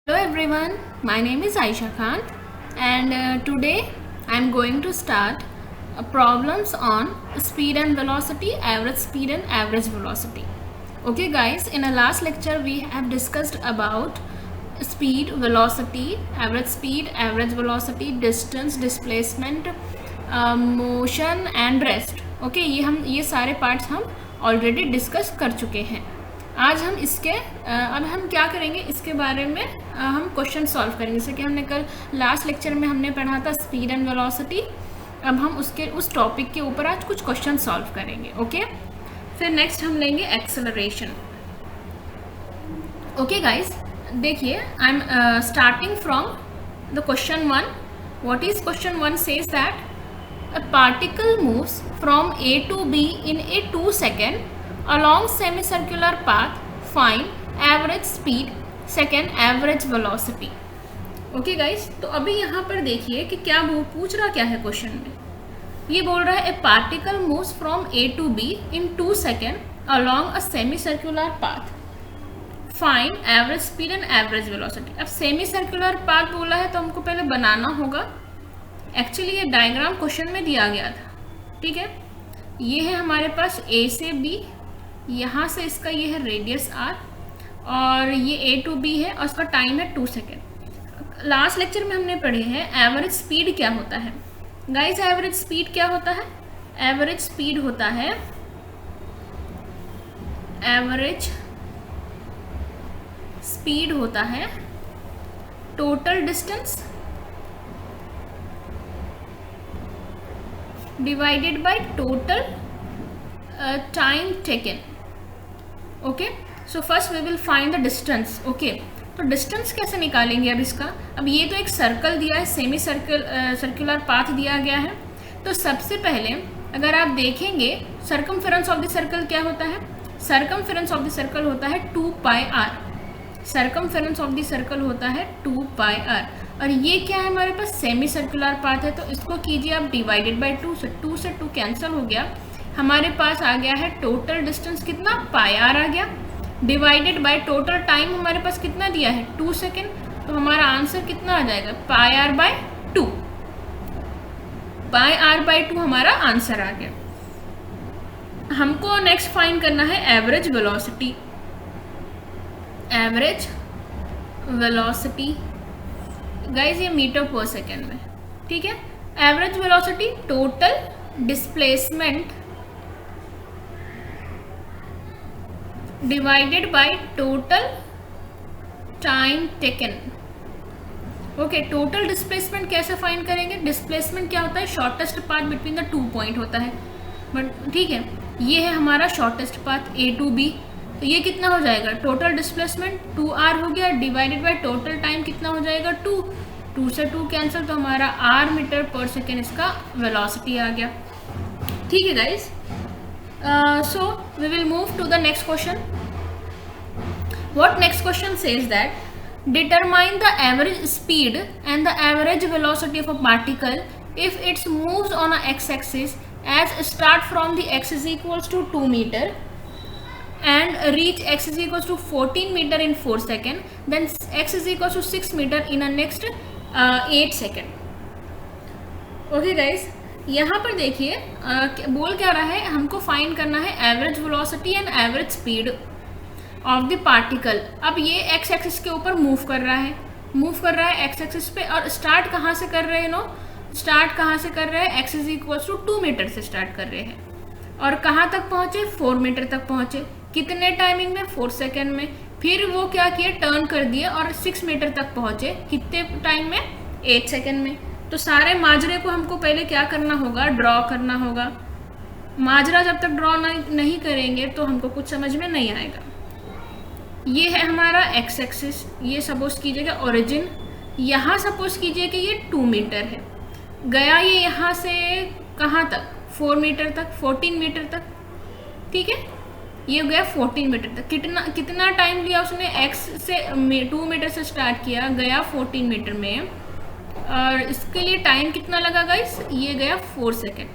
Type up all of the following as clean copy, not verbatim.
Hello everyone, my name is Aisha Khan and today I am going to start problems on speed and velocity, average speed and average velocity. Okay guys, in our last lecture we have discussed about speed, velocity, average velocity, distance, displacement, motion and rest. Okay, ये सारे parts हम already discuss कर चुके हैं. आज हम इसके अब हम क्या करेंगे इसके बारे में हम क्वेश्चन सॉल्व करेंगे. जैसे कि हमने कल लास्ट लेक्चर में हमने पढ़ा था स्पीड एंड वेलोसिटी. अब हम उस टॉपिक के ऊपर आज कुछ क्वेश्चन सॉल्व करेंगे. ओके, फिर नेक्स्ट हम लेंगे एक्सेलरेशन. ओके गाइस, देखिए I am starting from the question 1. What is question 1 says that a particle moves from A to B in a 2 second along semicircular path. Find average speed, second average velocity. Okay guys, तो अभी यहाँ पर देखिए कि क्या पूछ रहा क्या है क्वेश्चन में. ये बोल रहा है ए particle moves from A to B in 2 seconds along a semicircular path. Find average speed and average velocity. अब semicircular path बोला है तो हमको पहले बनाना होगा. एक्चुअली ये डायग्राम क्वेश्चन में दिया गया था. ठीक है, ये है हमारे पास A से B, यहाँ से इसका ये है रेडियस R और ये A to B है और इसका टाइम है 2 सेकेंड. लास्ट लेक्चर में हमने पढ़े हैं एवरेज स्पीड क्या होता है. गाइस, एवरेज स्पीड क्या होता है? एवरेज स्पीड होता है total distance divided by total time taken. Okay, so first we will find the distance. Okay, तो डिस्टेंस कैसे निकालेंगे अब इसका. अब ये तो एक सर्कल दिया है, सेमी सर्कुलर पाथ दिया गया है. तो सबसे पहले अगर आप देखेंगे सर्कमफेरेंस ऑफ द सर्कल क्या होता है. सर्कमफेरेंस ऑफ द सर्कल होता है 2 पाई r. Circumference of the circle होता है 2 पाई r. और ये क्या है हमारे पास सेमी सर्कुलर पाथ है. तो इसको कीजिए आप डिवाइडेड बाय 2 से 2 से 2 कैंसिल हो गया. हमारे पास आ गया है टोटल डिस्टेंस कितना, पाई आर आ गया, डिवाइडेड बाय टोटल टाइम हमारे पास कितना दिया है 2 सेकेंड. तो हमारा आंसर कितना आ जाएगा, pi r by 2. Pi r by 2 हमारा आंसर आ गया. हमको नेक्स्ट फाइंड करना है average velocity. Average velocity guys ये मीटर पर सेकेंड में. ठीक है, average velocity total displacement divided by total time taken. Okay, total displacement कैसे फाइंड करेंगे. डिस्प्लेसमेंट क्या होता है, shortest path between the 2 point होता है. बट ठीक है, ये है हमारा shortest path A to B. तो ये कितना हो जाएगा, टोटल डिस्प्लेसमेंट 2r हो गया, डिवाइडेड बाय टोटल टाइम कितना हो जाएगा 2 से 2 कैंसिल. तो हमारा r मीटर पर सेकेंड इसका वेलोसिटी आ गया. ठीक है guys, so we will move to the next question. What next question says that determine the average speed and the average velocity of a particle if it's moves on a x axis as start from the x is equals to 2 metre and reach x is equals to 14 meter in 4 second, then x is equals to 6 meter in a next 8 second. Okay guys, यहाँ पर देखिए बोल क्या रहा है, हमको find करना है average velocity and average speed of the particle. अब ये x एक्सिस के ऊपर मूव कर रहा है x एक्सिस पे. और स्टार्ट कहाँ से कर रहे हैं, स्टार्ट कहाँ से कर रहे हैं, x is equals to 2 metre से स्टार्ट कर रहे हैं और कहाँ तक पहुँचे, 4 मीटर तक पहुँचे. कितने टाइमिंग में, 4 सेकेंड में. फिर वो क्या किए, टर्न कर दिए और 6 मीटर तक पहुँचे. कितने टाइम में, 8 सेकेंड में. तो सारे माजरे को हमको पहले क्या करना होगा, ड्रॉ करना होगा. माजरा जब तक ड्रॉ नहीं करेंगे तो हमको कुछ समझ में नहीं आएगा. ये है हमारा एक्स एक्सिस. ये सपोज कीजिएगा ओरिजिन. यहाँ सपोज कीजिए कि ये 2 मीटर है. गया ये यहाँ से कहाँ तक, 4 मीटर तक, 14 मीटर तक. ठीक है, ये गया 14 मीटर तक. कितना टाइम लिया उसने, x से 2 मीटर से स्टार्ट किया, गया 14 मीटर में और इसके लिए टाइम कितना लगा गाइस, ये गया 4 सेकेंड.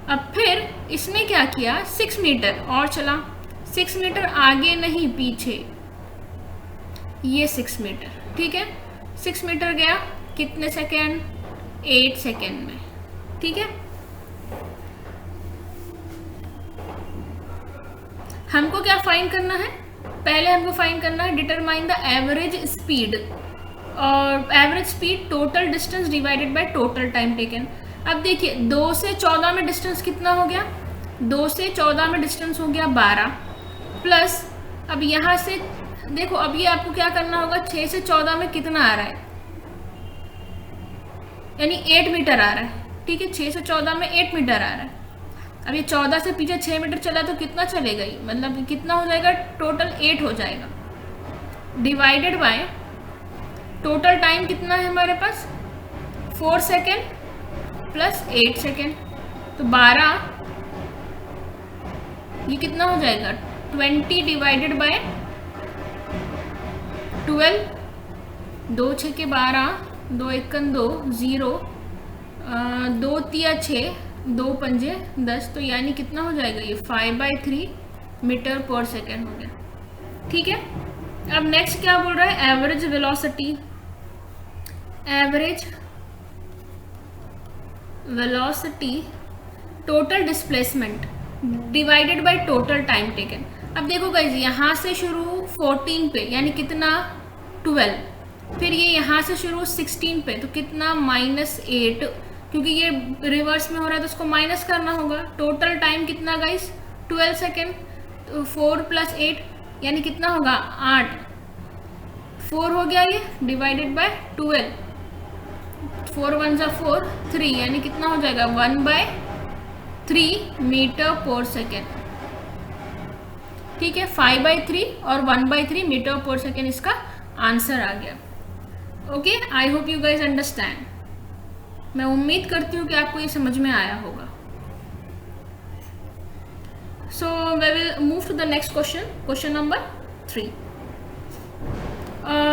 अब फिर इसने क्या किया, 6 मीटर और चला. 6 मीटर आगे नहीं पीछे, ये 6 मीटर. ठीक है, 6 मीटर गया कितने सेकेंड, 8 सेकेंड में। ठीक है, हमको क्या फाइंड करना है, पहले हमको फाइंड करना है डिटरमाइन द एवरेज स्पीड, और average speed total distance divided by total time taken. अब देखिए 2 से 14 में डिस्टेंस कितना हो गया, 2 से 14 में डिस्टेंस हो गया 12, प्लस अब यहाँ से देखो, अब ये आपको क्या करना होगा, 6 से 14 में कितना आ रहा है, यानी 8 मीटर आ रहा है। ठीक है, 6 से 14 में 8 मीटर आ रहा है। अब ये 14 से पीछे 6 मीटर चला तो कितना चलेगा, ये मतलब कितना हो जाएगा, टोटल 8 हो जाएगा, डिवाइडेड बाय टोटल टाइम कितना है हमारे पास, 4 सेकेंड प्लस 8 सेकेंड, तो 12, ये कितना हो जाएगा, 20 डिवाइडेड बाय 12, 2 6 के 12, 2 1 2 0, 2 3 6, 2 पंजे 10, तो यानी कितना हो जाएगा, ये 5/3 मीटर पर सेकेंड हो गया। ठीक है, अब नेक्स्ट क्या बोल रहा है, average velocity, average velocity total displacement divided by total time taken. अब देखो गाइज, यहाँ से शुरू 14 पे यानी कितना, 12, फिर ये यहाँ से शुरू 16 पे तो कितना, -8, क्योंकि ये रिवर्स में हो रहा है तो उसको माइनस करना होगा। टोटल टाइम कितना गाइस, 12 सेकेंड, तो 4 + 8 यानी कितना होगा, 8, 4 हो गया ये, डिवाइडेड बाय 12, 4 1 = 4, 3 यानी कितना हो जाएगा, 1/3 मीटर पर सेकेंड। ठीक है, 5/3 और 1/3 मीटर पर सेकेंड इसका आंसर आ गया। Okay, I hope you guys understand. मैं उम्मीद करती हूँ कि आपको ये समझ में आया होगा। So we will move to the next question, question number 3.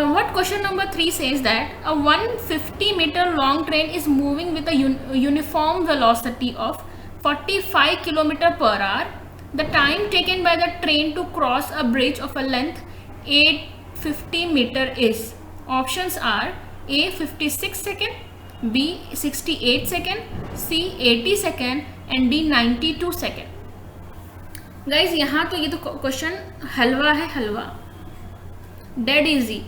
What question number 3 says that a 150-meter long train is moving with a uniform velocity of 45 km/h. The time taken by the train to cross a bridge of a length 850 meter is. Options are A 56 second, B 68 second, C 80 second and D 92 second. Guys, यहाँ तो ये तो question हलवा है, हलवा, dead easy.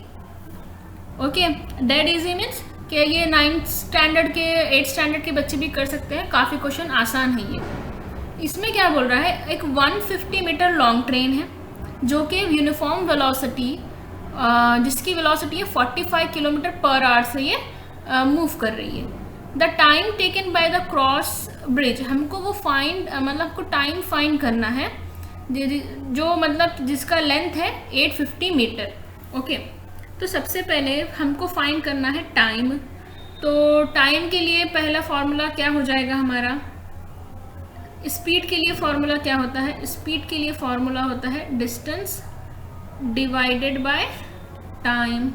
Okay, dead easy means कि ये 9th standard के 8th स्टैंडर्ड के बच्चे भी कर सकते हैं, काफ़ी क्वेश्चन आसान है ये। इसमें क्या बोल रहा है, एक 150 मीटर लॉन्ग ट्रेन है जो कि यूनिफॉर्म वेलोसिटी, जिसकी वेलोसिटी है 45 km/h से ये मूव कर रही है। The time taken by the cross bridge, हमको वो फाइंड, मतलब को टाइम फाइंड करना है जो मतलब जिसका लेंथ है 850 मीटर। ओके, तो सबसे पहले हमको फाइंड करना है टाइम। तो टाइम के लिए पहला फॉर्मूला क्या हो जाएगा हमारा, स्पीड के लिए फॉर्मूला क्या होता है, स्पीड के लिए फॉर्मूला होता है डिस्टेंस डिवाइडेड बाय टाइम।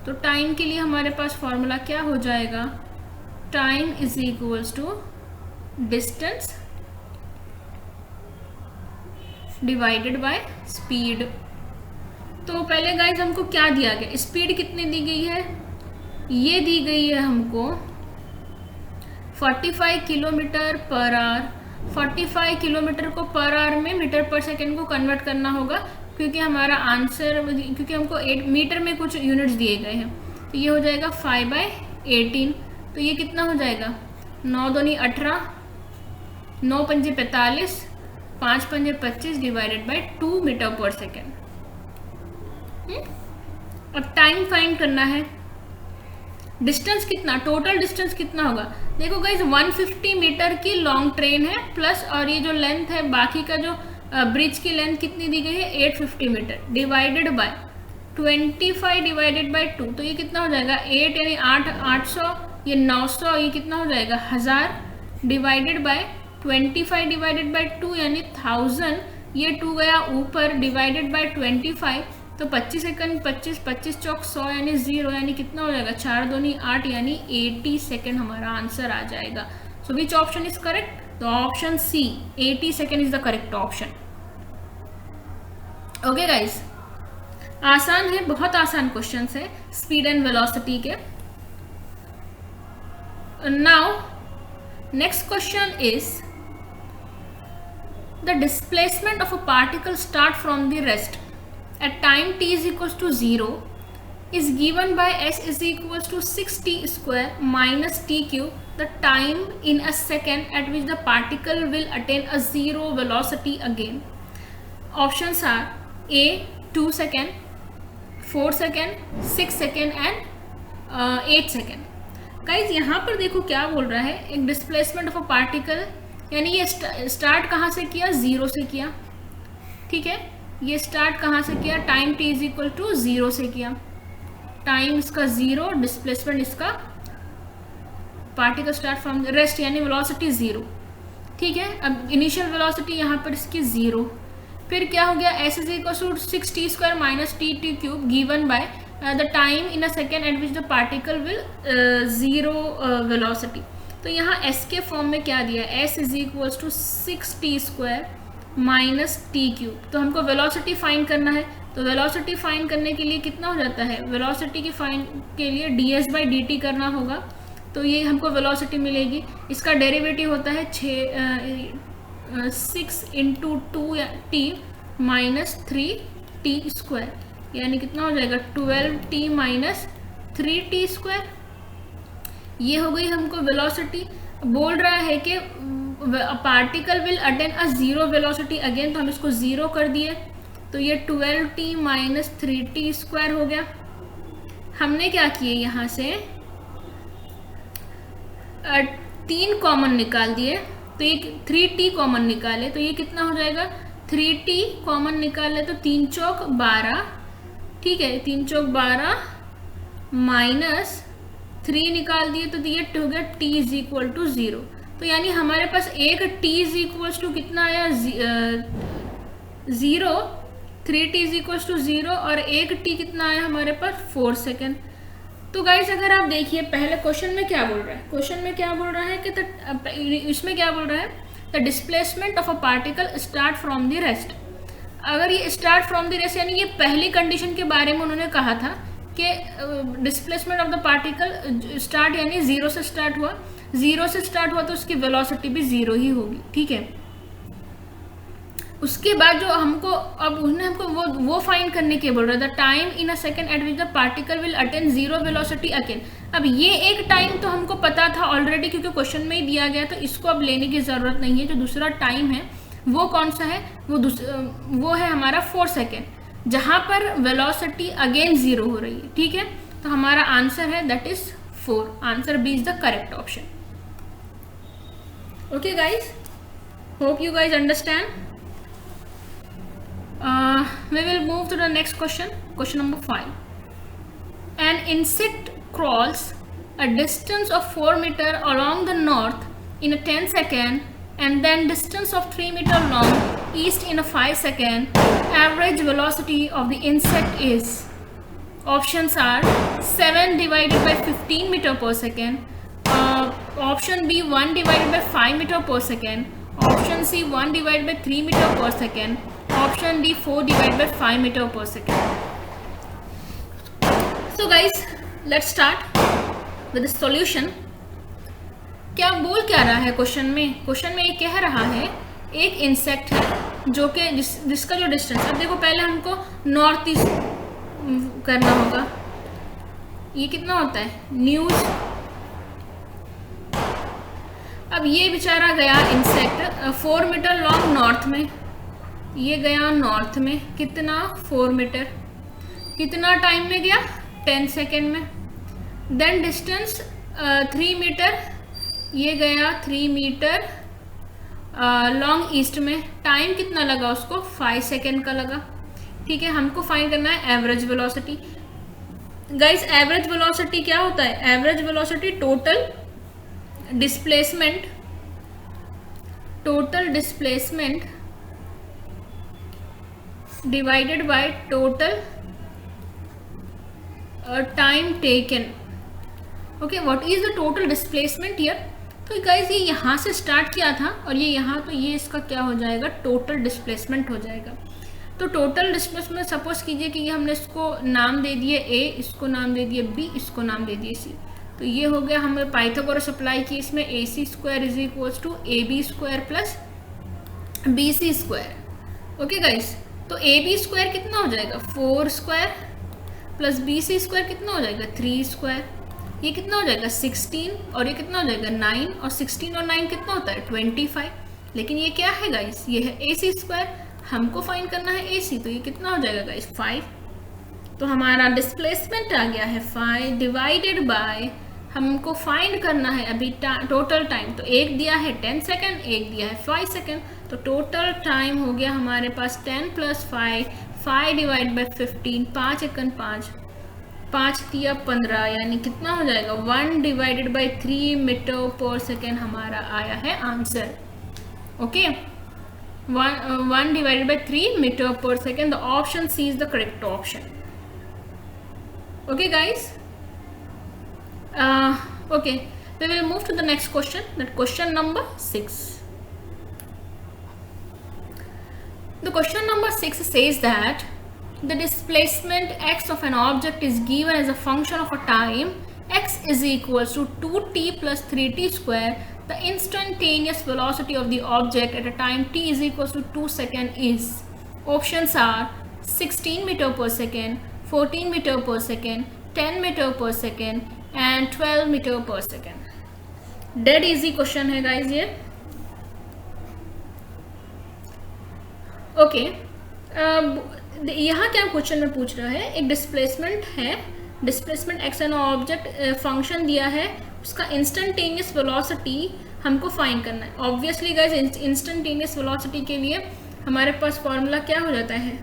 तो टाइम के लिए हमारे पास फॉर्मूला क्या हो जाएगा, time is equals to distance divided by speed. तो पहले गाइज हमको क्या दिया गया, स्पीड कितनी दी गई है, ये दी गई है हमको 45 km/h। 45 किलोमीटर को पर आवर में मीटर पर सेकेंड को कन्वर्ट करना होगा, क्योंकि हमारा आंसर, क्योंकि हमको 8 मीटर में कुछ यूनिट्स दिए गए हैं, तो ये हो जाएगा 5/18। तो ये कितना हो जाएगा, 9 दूनी 18, 9 पंजे 45, 5 पंजे 25 divided by 2 metre per second. अब टाइम फाइंड करना है, डिस्टेंस कितना, टोटल डिस्टेंस कितना होगा। देखो गाइज 150 मीटर की लॉन्ग ट्रेन है, प्लस और ये जो लेंथ है बाकी का जो ब्रिज की लेंथ कितनी दी गई है 850 metre, divided by 25 divided by 2, तो ये कितना हो जाएगा 8 यानी 8, 800, ये 900, ये कितना हो जाएगा 1000, डिवाइडेड बाय 25 डिवाइडेड बाय 2 यानी 1000, ये 2 गया ऊपर, डिवाइडेड बाय 25, तो 25 सेकंड, 25 25 चौक 100 यानी 0, यानी कितना हो जाएगा 4 दूनी 8 यानी 80 सेकंड हमारा आंसर आ जाएगा। So which option is correct, तो option C 80 second is the correct option. Okay guys, आसान है, बहुत आसान क्वेश्चन है स्पीड एंड वेलोसिटी के। Now next question is the displacement of a particle start from the rest at time t is equals to 0 is given by s is equals to 6t square minus t cube, the time in a second at which the particle will attain a zero velocity again. Options are A 2 second, 4 second, 6 second and 8 second. Guys यहाँ पर देखो क्या बोल रहा है, एक displacement of a particle, यानी ये स्टार्ट कहाँ से किया, ज़ीरो से किया, ठीक है। ये स्टार्ट कहाँ से किया, time t is equal to 0 से किया, टाइम इसका 0, डिस्प्लेसमेंट इसका, पार्टिकल स्टार्ट फ्रॉम रेस्ट यानी वेलोसिटी 0, ठीक है। अब इनिशियल वेलोसिटी यहाँ पर इसकी 0, फिर क्या हो गया, s is equal to 6t square minus t cube given by the time in a second at which the particle will 0 velocity. तो यहाँ s के फॉर्म में क्या दिया है, s is equal to 6t square minus t cube. तो हमको velocity find करना है, तो वेलोसिटी फाइंड करने के लिए कितना हो जाता है, वेलोसिटी की फाइंड के लिए ds बाई dt करना होगा, तो ये हमको वेलोसिटी मिलेगी। इसका डेरिवेटिव होता है 6 into 2t minus 3t square, यानी कितना हो जाएगा 12t माइनस 3t स्क्वायर। ये हो गई हमको वेलोसिटी। बोल रहा है कि particle will attain a 0 velocity again, तो हम इसको 0 कर दिए, तो ये 12t माइनस 3t स्क्वायर हो गया। हमने क्या किए, यहाँ से 3 कॉमन निकाल दिए, तो ये 3t कॉमन निकाले, तो ये कितना हो जाएगा, 3t कॉमन निकाले तो 3 चौक 12, ठीक है, 3 चौक 12 माइनस 3 निकाल दिए, तो ये हो गया t इज इक्वल टू 0। तो यानी हमारे पास एक t इज इक्वल टू कितना आया, 0, 3t इज इक्वल टू 0, और एक t कितना आया हमारे पास 4 सेकेंड। तो गाइस अगर आप देखिए पहले क्वेश्चन में क्या बोल रहा है, क्वेश्चन में क्या बोल रहा है कि इसमें क्या बोल रहा है, the displacement of a particle start from the rest. अगर ये स्टार्ट फ्रॉम द रेस्ट यानी ये पहली कंडीशन के बारे में उन्होंने कहा था कि displacement of the particle start यानी 0 से स्टार्ट हुआ, 0 से स्टार्ट हुआ तो उसकी वेलोसिटी भी 0 ही होगी, ठीक है। उसके बाद जो हमको अब उन्होंने हमको वो फाइंड करने के बोल रहा था, time in a second at which the particle will attain 0 velocity again. अब ये एक टाइम तो हमको पता था ऑलरेडी क्योंकि क्वेश्चन में ही दिया गया, तो इसको अब लेने की ज़रूरत नहीं है। जो दूसरा टाइम है वो कौन सा है, वो है हमारा 4 सेकेंड, जहाँ पर वेलोसिटी अगेन 0 हो रही है, ठीक है। तो हमारा आंसर है that is 4, answer B is the correct option. Okay guys, hope you guys understand. We will move to the next question, question number 5. An insect crawls a distance of 4 meters along the north in a 10 second and then distance of 3 meters long east in a 5 second. Average velocity of the insect is, options are 7 divided by 15 meter per second, option B 1 divided by 5 meter per second, option C 1 divided by 3 meter per second, option D 4 divided by 5 meter per second. So guys, let's start with the solution. क्या बोल क्या रहा है question में, question में ये कह रहा है एक इंसेक्ट है जो कि जिसका जो डिस्टेंस, अब देखो पहले हमको नॉर्थ ईस्ट करना होगा, ये कितना होता है न्यूज। अब ये बेचारा गया इंसेक्ट 4 मीटर लॉन्ग नॉर्थ में, ये गया नॉर्थ में कितना 4 मीटर, कितना टाइम में गया 10 सेकेंड में। देन डिस्टेंस 3 मीटर, ये गया 3 मीटर लॉन्ग ईस्ट में, टाइम कितना लगा उसको 5 सेकेंड का लगा, ठीक है। हमको फाइंड करना है average velocity. Guys average velocity क्या होता है, average velocity total displacement divided by total time taken. Okay, what is the total displacement here. तो गाइस ये यहाँ से स्टार्ट किया था और ये यहाँ, तो ये इसका क्या हो जाएगा टोटल डिस्प्लेसमेंट हो जाएगा। तो टोटल डिस्प्लेसमेंट सपोज कीजिए कि ये हमने इसको नाम दे दिए ए, इसको नाम दे दिए बी, इसको नाम दे दिए सी, तो ये हो गया हमें पाइथागोरस अप्लाई की इसमें A C square is equals to A B square plus B C square. Okay guys, तो ए बी स्क्वायर कितना हो जाएगा 4 square plus B C square कितना हो जाएगा 3 स्क्वायर, ये कितना हो जाएगा 16 और ये कितना हो जाएगा 9, और 16 और 9 कितना होता है 25। लेकिन ये क्या है गाइस, ये है ए सी स्क्वायर, हमको फाइंड करना है ए सी, तो ये कितना हो जाएगा गाइस 5। तो हमारा डिस्प्लेसमेंट आ गया है 5 डिवाइडेड बाय, हमको फाइंड करना है अभी टोटल टाइम, तो एक दिया है 10 सेकेंड, एक दिया है 5 सेकेंड, तो टोटल टाइम हो गया हमारे पास 10 + 5, 5 डिवाइड बाई 15, 5 एकन 5, 5 दिया 15, यानी कितना हो जाएगा 1 divided by 3 metre per second हमारा आया है answer. Okay, 1 divided by 3 meter per second. The option C is the correct option. Okay guys, okay, we will move to the next question, that question number 6. The question number 6 says that the displacement x of an object is given as a function of a time x is equals to 2t plus 3t square. The instantaneous velocity of the object at a time t is equals to 2 seconds is, options are 16 meter per second, 14 meter per second, 10 meter per second and 12 meter per second. Dead easy question है guys ये। Okay, यहाँ क्या question में पूछ रहा है, एक displacement है, displacement x an object function दिया है, उसका इंस्टेंटेनियस वेलोसिटी हमको फाइंड करना है। ऑब्वियसली गाइस इंस्टेंटेनियस वेलोसिटी के लिए हमारे पास फॉर्मूला क्या हो जाता है,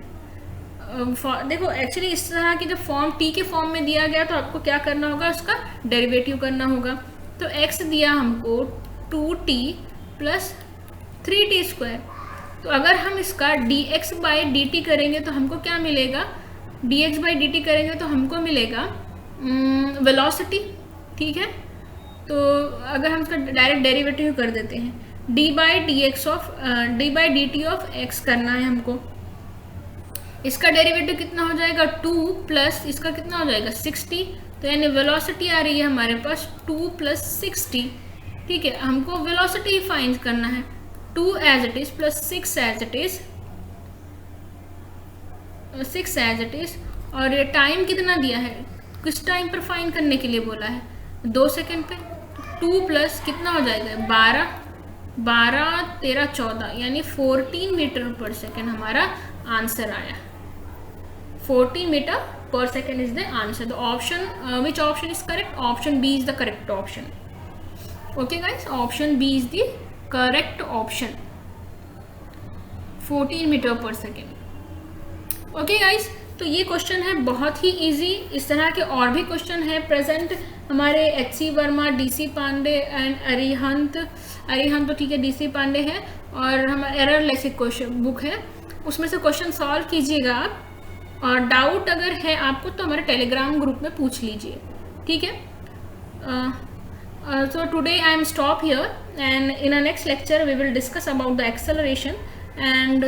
देखो एक्चुअली इस तरह की जब फॉर्म टी के फॉर्म में दिया गया तो आपको क्या करना होगा, उसका डेरिवेटिव करना होगा। तो एक्स दिया हमको 2t प्लस 3t स्क्वायर, तो अगर हम इसका dx बाई dt करेंगे तो हमको क्या मिलेगा, dx बाई dt करेंगे तो हमको मिलेगा वेलोसिटी। ठीक है, तो अगर हम इसका डायरेक्ट डेरिवेटिव कर देते हैं, d by dt of x करना है हमको, इसका डेरिवेटिव कितना हो जाएगा 2 प्लस इसका कितना हो जाएगा 60, तो यानी वेलोसिटी आ रही है हमारे पास 2 प्लस 60। ठीक है, हमको वेलोसिटी फाइंड करना है, 2 as it is plus 6 as it is, 6 as it is, और ये टाइम कितना दिया है, किस टाइम पर फाइंड करने के लिए बोला है 2 सेकेंड पे, 2 प्लस कितना हो जाएगा 12 13 14, यानी 14 मीटर पर सेकेंड हमारा आंसर आया। 14 metre per second is the answer. The option which option is correct, option B is the correct option. Okay guys, option B is the correct option, 14 metre per second. Okay guys, तो ये question है बहुत ही easy. इस तरह के और भी question है प्रेजेंट हमारे HC Verma, DC Pandey and Arihant तो ठीक है DC पांडे है, और हमारा एरर लेसिक क्वेश्चन बुक है, उसमें से क्वेश्चन सॉल्व कीजिएगा आप, और डाउट अगर है आपको तो हमारे टेलीग्राम ग्रुप में पूछ लीजिए। ठीक है, so today I am stop here, and in our next lecture we will discuss about the acceleration, and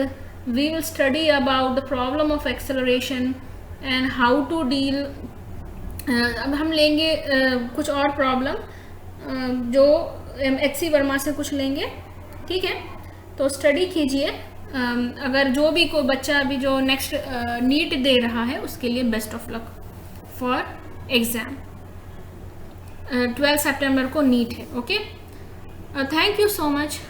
we will study about the problem of acceleration and how to deal। अब हम लेंगे कुछ और प्रॉब्लम जो HC Verma से कुछ लेंगे। ठीक है, तो स्टडी कीजिए। अगर जो भी कोई बच्चा अभी जो नेक्स्ट नीट दे रहा है उसके लिए best of luck for exam. 12 सितंबर को नीट है। Okay, thank you so much.